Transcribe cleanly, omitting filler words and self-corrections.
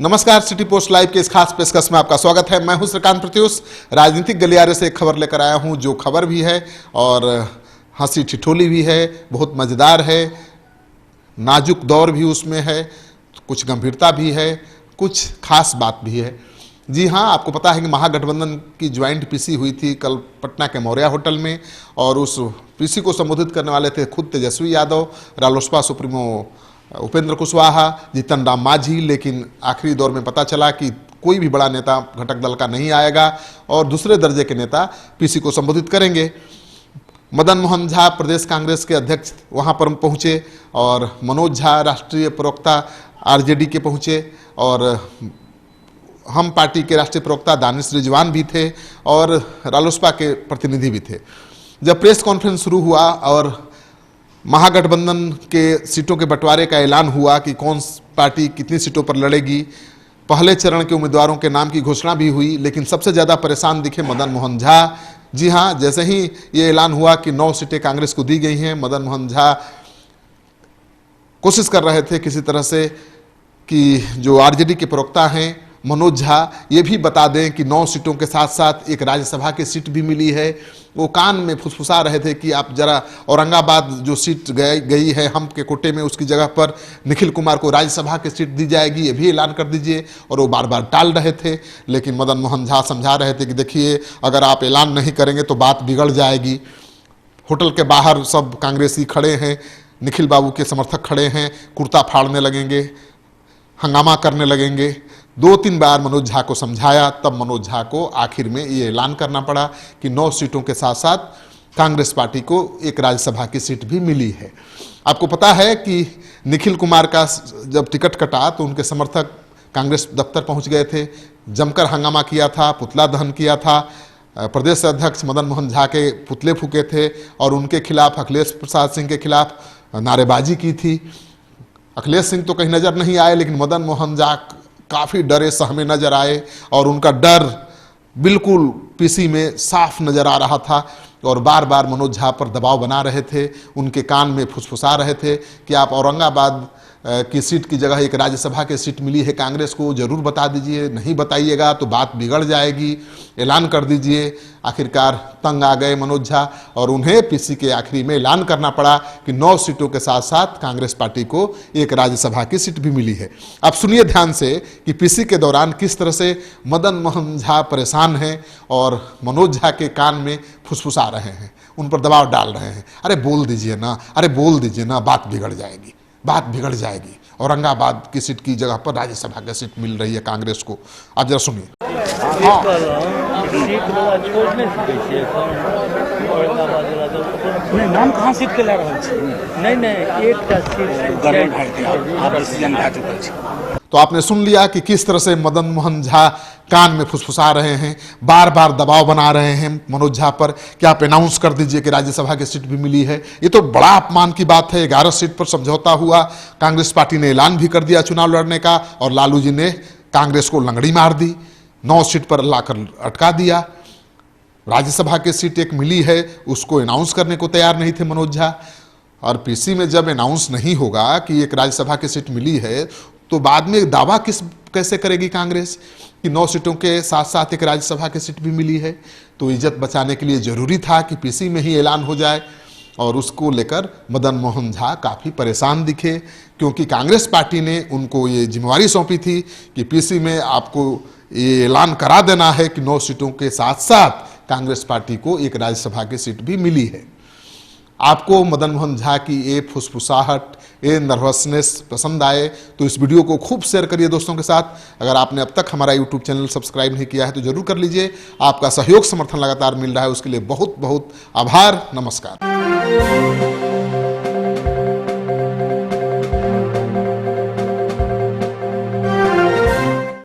नमस्कार, city post live के इस खास पेशकश में आपका स्वागत है। मैं हूं श्रीकांत प्रत्युष। राजनीतिक गलियारे से एक खबर लेकर आया हूं जो खबर भी है और हंसी ठिठोली भी है, बहुत मज़ेदार है, नाजुक दौर भी उसमें है, कुछ गंभीरता भी है, कुछ खास बात भी है। जी हाँ, आपको पता है कि महागठबंधन की ज्वाइंट पीसी हुई थी कल पटना के मौर्या होटल में और उस पीसी को संबोधित करने वाले थे खुद तेजस्वी यादव, रालोसपा सुप्रीमो उपेंद्र कुशवाहा, जीतन राम मांझी। लेकिन आखिरी दौर में पता चला कि कोई भी बड़ा नेता घटक दल का नहीं आएगा और दूसरे दर्जे के नेता पीसी को संबोधित करेंगे। मदन मोहन झा प्रदेश कांग्रेस के अध्यक्ष वहां पर पहुंचे और मनोज झा राष्ट्रीय प्रवक्ता आरजेडी के पहुंचे और हम पार्टी के राष्ट्रीय प्रवक्ता दानिश रिजवान भी थे और रालोसपा के प्रतिनिधि भी थे। जब प्रेस कॉन्फ्रेंस शुरू हुआ और महागठबंधन के सीटों के बंटवारे का ऐलान हुआ कि कौन पार्टी कितनी सीटों पर लड़ेगी, पहले चरण के उम्मीदवारों के नाम की घोषणा भी हुई, लेकिन सबसे ज़्यादा परेशान दिखे मदन मोहन झा। जी हाँ, जैसे ही ये ऐलान हुआ कि 9 सीटें कांग्रेस को दी गई हैं, मदन मोहन झा कोशिश कर रहे थे किसी तरह से कि जो आरजेडी के प्रवक्ता हैं मनोज झा ये भी बता दें कि 9 सीटों के साथ साथ एक राज्यसभा की सीट भी मिली है। वो कान में फुसफुसा रहे थे कि आप जरा औरंगाबाद जो सीट गई है हम के कोटे में, उसकी जगह पर निखिल कुमार को राज्यसभा की सीट दी जाएगी, ये भी ऐलान कर दीजिए। और वो बार बार टाल रहे थे, लेकिन मदन मोहन झा समझा रहे थे कि देखिए, अगर आप ऐलान नहीं करेंगे तो बात बिगड़ जाएगी। होटल के बाहर सब कांग्रेसी खड़े हैं, निखिल बाबू के समर्थक खड़े हैं, कुर्ता फाड़ने लगेंगे, हंगामा करने लगेंगे। 2-3 बार मनोज झा को समझाया, तब मनोज झा को आखिर में ये ऐलान करना पड़ा कि 9 सीटों के साथ साथ कांग्रेस पार्टी को एक राज्यसभा की सीट भी मिली है। आपको पता है कि निखिल कुमार का जब टिकट कटा तो उनके समर्थक कांग्रेस दफ्तर पहुंच गए थे, जमकर हंगामा किया था, पुतला दहन किया था, प्रदेश अध्यक्ष मदन मोहन झा के पुतले फूके थे और उनके खिलाफ अखिलेश प्रसाद सिंह के खिलाफ नारेबाजी की थी। अखिलेश सिंह तो कहीं नजर नहीं आए, लेकिन मदन मोहन झा काफ़ी डरे सहमे नजर आए और उनका डर बिल्कुल पीसी में साफ नजर आ रहा था और बार बार मनोज झा पर दबाव बना रहे थे, उनके कान में फुसफुसा रहे थे कि आप औरंगाबाद की सीट की जगह एक राज्यसभा की सीट मिली है कांग्रेस को, जरूर बता दीजिए, नहीं बताइएगा तो बात बिगड़ जाएगी, ऐलान कर दीजिए। आखिरकार तंग आ गए मनोज झा और उन्हें पीसी के आखिरी में ऐलान करना पड़ा कि 9 सीटों के साथ साथ कांग्रेस पार्टी को एक राज्यसभा की सीट भी मिली है। अब सुनिए ध्यान से कि पीसी के दौरान किस तरह से मदन मोहन झा परेशान हैं और मनोज झा के कान में फुसफुसा रहे हैं, उन पर दबाव डाल रहे हैं। अरे बोल दीजिए ना, अरे बोल दीजिए ना, बात बिगड़ जाएगी, बात बिगड़ जाएगी। औरंगाबाद की सीट की जगह पर राज्यसभा की सीट मिल रही है कांग्रेस को। आप जरा सुनिए। नाम कहाँ सीट के ला रहा है? नहीं एक तो आपने सुन लिया कि किस तरह से मदन मोहन झा कान में फुसफुसा रहे हैं, बार बार दबाव बना रहे हैं मनोज झा पर कि आप अनाउंस कर दीजिए कि राज्यसभा की सीट भी मिली है। ये तो बड़ा अपमान की बात है। 11 सीट पर समझौता हुआ, कांग्रेस पार्टी ने ऐलान भी कर दिया चुनाव लड़ने का और लालू जी ने कांग्रेस को लंगड़ी मार दी, 9 सीट पर लाकर अटका दिया। राज्यसभा की सीट एक मिली है, उसको अनाउंस करने को तैयार नहीं थे मनोज झा। और पीसी में जब अनाउंस नहीं होगा कि एक राज्यसभा की सीट मिली है तो बाद में दावा कैसे करेगी कांग्रेस कि 9 सीटों के साथ साथ एक राज्यसभा की सीट भी मिली है। तो इज्जत बचाने के लिए जरूरी था कि पीसी में ही ऐलान हो जाए और उसको लेकर मदन मोहन झा काफ़ी परेशान दिखे, क्योंकि कांग्रेस पार्टी ने उनको ये जिम्मेवारी सौंपी थी कि पीसी में आपको ये ऐलान करा देना है कि 9 सीटों के साथ साथ कांग्रेस पार्टी को एक राज्यसभा की सीट भी मिली है। आपको मदन मोहन झा की ये फुसफुसाहट, ये नर्वसनेस पसंद आए तो इस वीडियो को खूब शेयर करिए दोस्तों के साथ। अगर आपने अब तक हमारा यूट्यूब चैनल सब्सक्राइब नहीं किया है तो जरूर कर लीजिए। आपका सहयोग समर्थन लगातार मिल रहा है, उसके लिए बहुत बहुत आभार। नमस्कार।